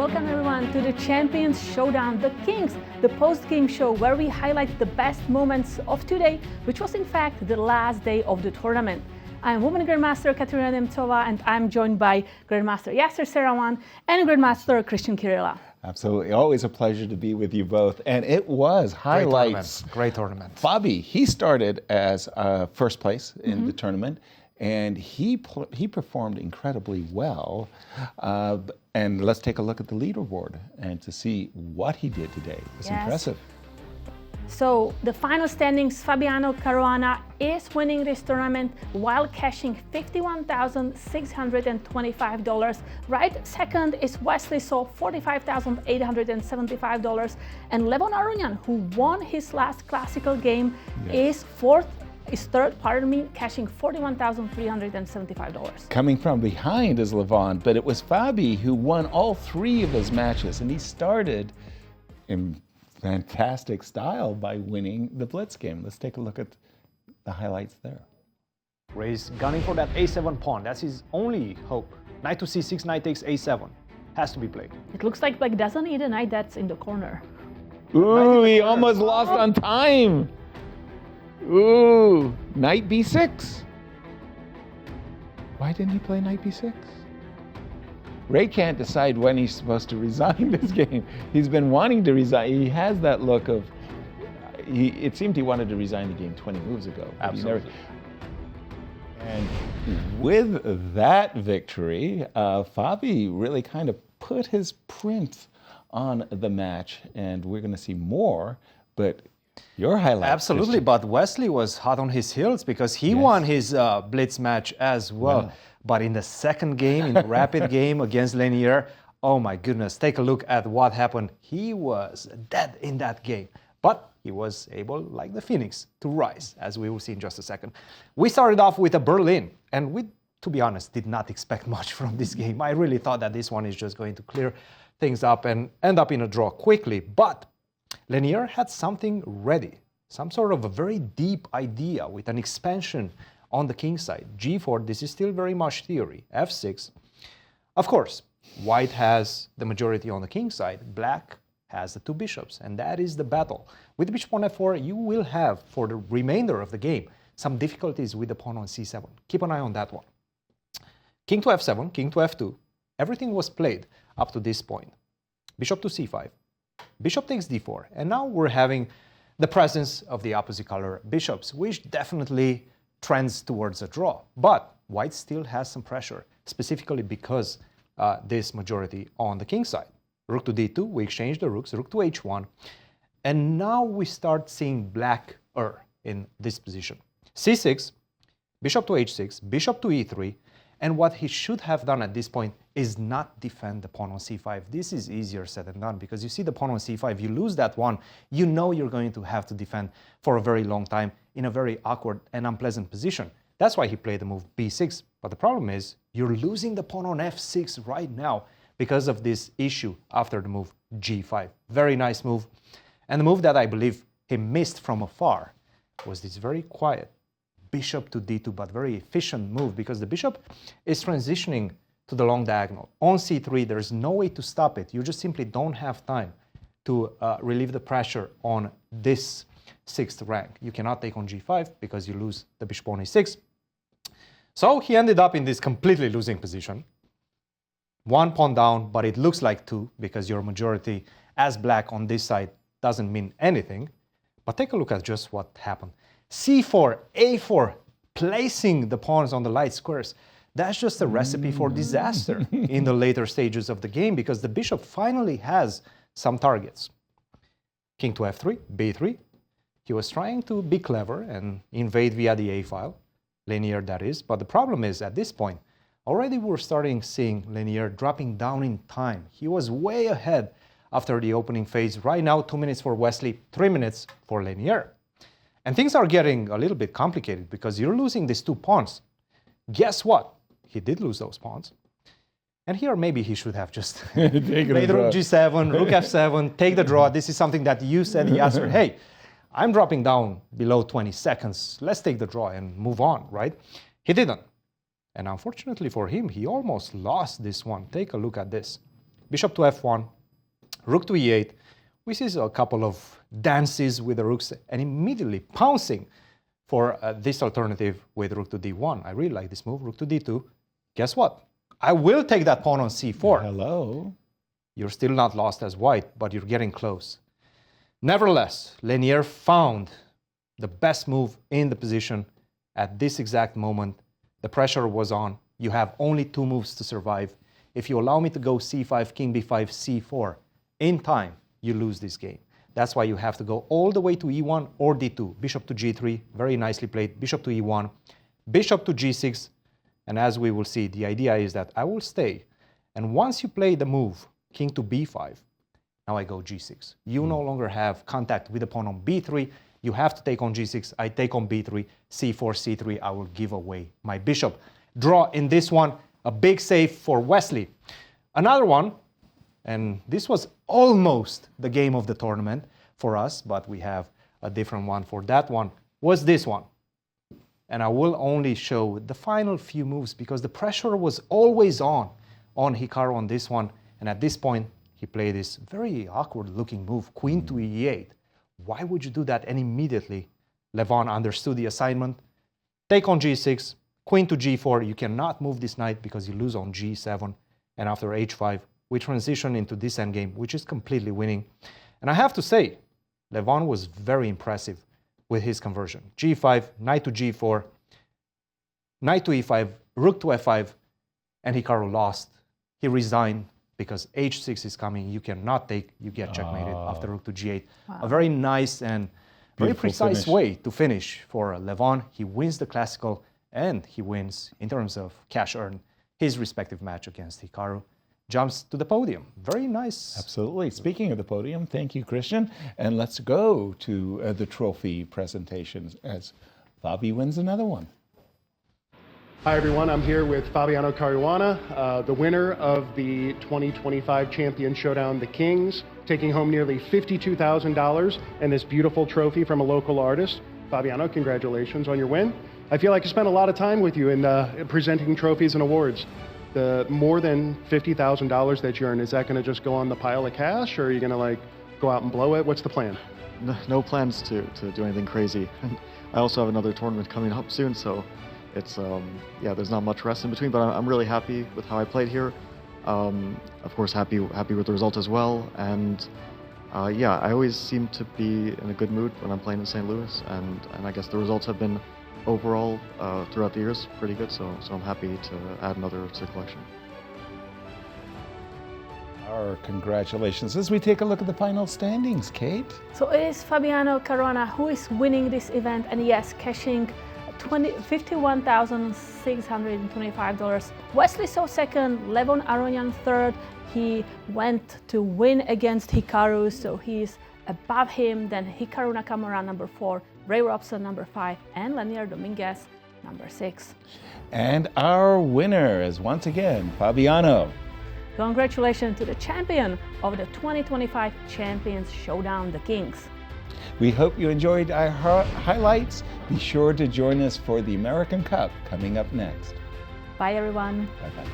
welcome everyone to the Champions Showdown, the Kings, the post-game show where we highlight the best moments of today, which was in fact the last day of the tournament. I'm Women Grandmaster Katerina Nemcova, and I'm joined by Grandmaster Yasser Seirawan and Grandmaster Cristian Chirila. Absolutely. Always a pleasure to be with you both. And it was highlights. Great tournament. Fabi, he started as first place in the tournament, and he performed incredibly well. And let's take a look at the leaderboard and to see what he did today. It's impressive. So the final standings, Fabiano Caruana is winning this tournament while cashing $51,625. Right second is Wesley So, $45,875. And Levon Aronian, who won his last classical game, is third, cashing $41,375. Coming from behind is Levon, but it was Fabi who won all three of his matches, and he started in fantastic style by winning the Blitz game. Let's take a look at the highlights there. Ray's gunning for that a7 pawn. That's his only hope. Knight to c6, knight takes a7. Has to be played. It looks like Black doesn't need a knight that's in the corner. Ooh, he almost lost on time. Ooh, knight b6. Why didn't he play knight b6? Ray can't decide when he's supposed to resign this game. He's been wanting to resign. He has that look of, it seemed he wanted to resign the game 20 moves ago. Absolutely. And with that victory, Fabi really kind of put his print on the match, and we're going to see more, but your highlight. Absolutely, Cristian. but Wesley was hot on his heels because he won his Blitz match as well. Wow. But in the second game, in the rapid game against Lanier, oh my goodness, take a look at what happened. He was dead in that game, but he was able, like the Phoenix, to rise, as we will see in just a second. We started off with a Berlin, and we, to be honest, did not expect much from this game. I really thought that this one is just going to clear things up and end up in a draw quickly, but Lanier had something ready, some sort of a very deep idea with an expansion on the king side. G4, this is still very much theory. F6. Of course, white has the majority on the king side. Black has the two bishops, and that is the battle. With bishop on f4, you will have, for the remainder of the game, some difficulties with the pawn on c7. Keep an eye on that one. King to f7, king to f2. Everything was played up to this point. Bishop to c5. Bishop takes d4, and now we're having the presence of the opposite color bishops, which definitely trends towards a draw. But white still has some pressure, specifically because this majority on the king side. Rook to d2, we exchange the rooks, rook to h1, and now we start seeing black in this position. c6, bishop to h6, bishop to e3, and what he should have done at this point is not defend the pawn on c5. This is easier said than done, because you see the pawn on c5, you lose that one, you know you're going to have to defend for a very long time in a very awkward and unpleasant position. That's why he played the move b6. But the problem is, you're losing the pawn on f6 right now because of this issue after the move g5. Very nice move. And the move that I believe he missed from afar was this very quiet bishop to d2, but very efficient move, because the bishop is transitioning to the long diagonal. On c3, there's no way to stop it. You just simply don't have time to relieve the pressure on this sixth rank. You cannot take on g5 because you lose the bishop on e6. So he ended up in this completely losing position. One pawn down, but it looks like two, because your majority as black on this side doesn't mean anything. But take a look at just what happened. c4, a4, placing the pawns on the light squares. That's just a recipe for disaster in the later stages of the game, because the bishop finally has some targets. King to f3, b3. He was trying to be clever and invade via the a file, Lanier that is, but the problem is, at this point, already we're starting seeing Lanier dropping down in time. He was way ahead after the opening phase. Right now, 2 minutes for Wesley, 3 minutes for Lanier. And things are getting a little bit complicated because you're losing these two pawns. Guess what? He did lose those pawns. And here maybe he should have just played rook g7, rook f7, take the draw. This is something that you said, Yasser, hey, I'm dropping down below 20 seconds. Let's take the draw and move on, right? He didn't. And unfortunately for him, he almost lost this one. Take a look at this. bishop to f1, rook to e8. We see a couple of dances with the rooks and immediately pouncing for this alternative with rook to d1. I really like this move, rook to d2. Guess what? I will take that pawn on c4. Hello. You're still not lost as white, but you're getting close. Nevertheless, Lanier found the best move in the position at this exact moment. The pressure was on. You have only 2 moves to survive. If you allow me to go c5, king b5, c4, in time, you lose this game. That's why you have to go all the way to e1 or d2. Bishop to g3, very nicely played. Bishop to e1, bishop to g6. And as we will see, the idea is that I will stay. And once you play the move, king to b5, now I go g6. You no longer have contact with the pawn on b3. You have to take on g6. I take on b3, c4, c3. I will give away my bishop. Draw in this one, a big save for Wesley. Another one, and this was almost the game of the tournament for us, but we have a different one for that one, was this one. And I will only show the final few moves because the pressure was always on Hikaru on this one. And at this point, he played this very awkward-looking move, queen to e8. Why would you do that? And immediately, Levon understood the assignment. Take on g6, queen to g4. You cannot move this knight because you lose on g7. And after h5, we transition into this endgame, which is completely winning. And I have to say, Levon was very impressive with his conversion. g5, knight to g4, knight to e5, rook to f5, and Hikaru lost. He resigned because h6 is coming. You cannot take, you get checkmated after rook to g8. Wow. A very nice and very precise way to finish for Levon. He wins the classical and he wins, in terms of cash earned, his respective match against Hikaru. Jumps to the podium. Very nice. Absolutely. Speaking of the podium, thank you, Cristian. And let's go to the trophy presentations as Fabi wins another one. Hi, everyone. I'm here with Fabiano Caruana, the winner of the 2025 Champion Showdown, the Kings, taking home nearly $52,000 and this beautiful trophy from a local artist. Fabiano, congratulations on your win. I feel like I spent a lot of time with you in presenting trophies and awards. The more than $50,000 that you earn, is that going to just go on the pile of cash, or are you going to like go out and blow it? What's the plan? No plans to do anything crazy. I also have another tournament coming up soon, so it's yeah, there's not much rest in between. But I'm really happy with how I played here. Of course, happy with the result as well. And yeah, I always seem to be in a good mood when I'm playing in St. Louis, and I guess the results have been overall throughout the years pretty good, so I'm happy to add another to the collection. Our congratulations as we take a look at the final standings, Kate. So it is Fabiano Caruana who is winning this event, and yes, cashing $51,625. Wesley So second, Levon Aronian third. He went to win against Hikaru, so he's above him. Then Hikaru Nakamura number 4, Ray Robson number 5, and Lanier Dominguez number 6. And our winner is once again Fabiano. Congratulations to the champion of the 2025 Champions Showdown, the Kings. We hope you enjoyed our highlights. Be sure to join us for the American Cup coming up next. Bye everyone. Bye-bye.